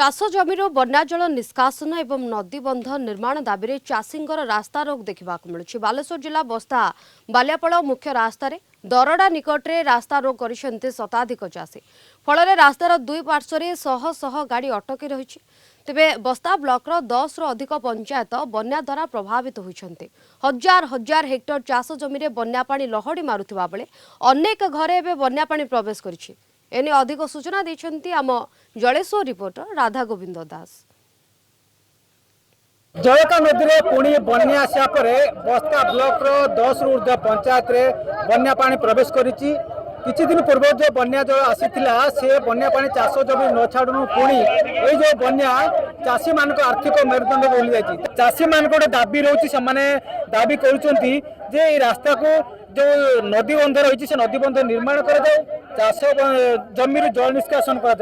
चाष जमीर बन्या जल निष्कासन एवं नदीबंध निर्माण दाबी चाषींकर रास्ता रोक देखा मिलूँ। बालेश्वर जिला बस्ता बालियापल मुख्य रास्तार दरड़ा निकटरे रास्ता रोक कर शताधिक चाषी फल रास्तार दुई पार्श्वर शह शह गाड़ी अटकी रही। तेबे बस्ता ब्लॉकर 10 रु अधिक पंचायत बन्या द्वारा प्रभावित होती। हजार हजार हेक्टर चाष जमी बन्या पानी लहड़ी मारुवा बेले अनेक घरे एवं बन्या पानी प्रवेश करिछि। एने अधिक सूचना देछन्ती आम जलेश्वर रिपोर्टर राधा गोविंद दास। जयका नदी में पुणी बन्या आसा परे बस्ता ब्लॉक 10 रु ऊर्ध्व पंचायत रे बन्या पानी प्रवेश करिछि। किछि दिन पूर्व जो बन्या जल आसीथिला से बन्या पानी चाष जमी न छाड़ू पुणी ए जो बन्या चाषी मान आर्थिक मेरुदंड ओह्ली जाइछि। चाषी मान गोटे दाबी रोची से दाबी करुछन्ती जे ए रास्ता को जो नदी बंध रही से नदी बंध निर्माण कर चाष जमी जल निष्कासन कर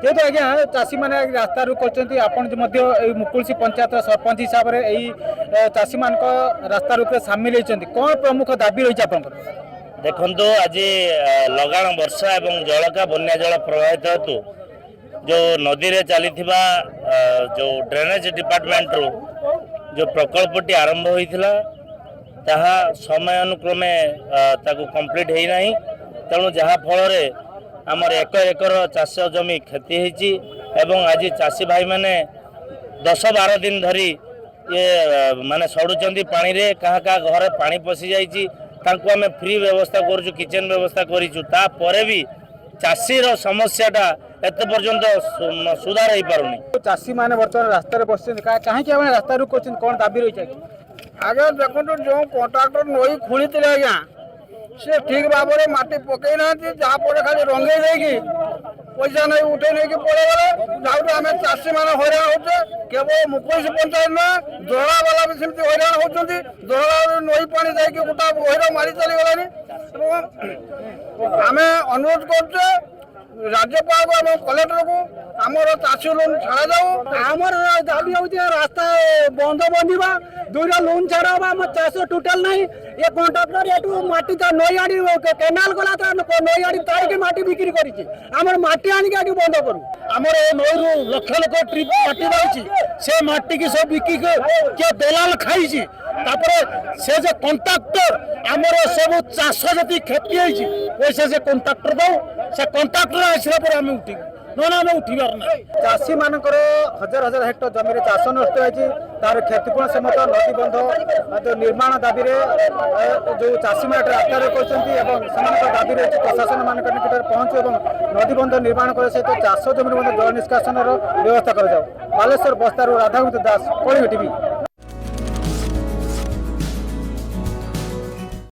जेहेतु आज्ञा चाषी मैंने रास्ता रोक कर मुकुलसी पंचायत सरपंच हिसाब से चाषी मान रास्ता रोक सामिल होती कौन प्रमुख दाबी रही आप देखो आज लगाण वर्षा एवं जलका बन्या जल प्रभावित हेतु जो नदी रे चली जो ड्रेनेज डिपार्टमेंट रू जो प्रकल्पटी आरंभ होता ताहा समय अनुक्रमे ताकू कंप्लीट है नहीं तेणु जहाँ फल आमर एकर एकर चाष जमी क्षति होती एवं आज चाषी भाई मैंने 10-12 दिन धरी ये माने सड़ुचंदी पानी रे कहा घर पानी पशि जाइए तांको आमे फ्री व्यवस्था करूँ किचन व्यवस्था करूँ भी चाषीर समस्याटा एत पर्यंत सुधार हो पारुनी। चाषी मैंने बर्तमान रास्ता बस कहीं रास्ता रोक कर कौन दाबी रही आगे देखो जो कंट्राक्टर नई खोली थे आज्ञा से ठीक भाव में माटी पकई ना जहाँफल खाली रंगे देकी पैसा नहीं उठे नहीं पड़ेगा जहाँ आम चाषी मैंने हईराण होचे केवल मुकुलसी पंचायत ना दहड़ा वाला भी सेमती हईराण होती दहड़ा नई पानी जाकि गोटा गहिर मारी चलीगलानी आम अनुरोध करचे राज्यपाल को एवं कलेक्टर को आमर चाषी लोन छाड़ा जाऊ आमर दाबी होती रास्ता बंद बंधा दुईटा लोन छाड़ा आम चाष टोटाल ना ये कंट्राक्टर ये माटी नई आड़ी केनाल गला नई आड़ी तारिक माटी बिक्री कर माटी आनिक बंद करूँ आमर नई रु लक्ष लक्ष ट्रिप माटी रही से माटी की सब बिकी किए दलाल खाई से जो कंट्राक्टर आमर सब चाष जी क्षति होती पैसा से कंट्राक्टर दौ से कंट्राक्टर आसला पर आम उठी ना आम उठिबार ना चाषी मान हजार हजार हेक्टर जमी चाष नष्ट होती तार क्षतिपूर्ण समेत नदीबंध जो निर्माण दाबी जो चाषी मैंने रास्ता रोक दाबी रही प्रशासन मान निकट पहुंचू और नदीबंध निर्माण कर सहित चाष जमी जल निष्कासन व्यवस्था कर। बालेश्वर बस्तारू राधागोविंद दास, कलिंग टीवी।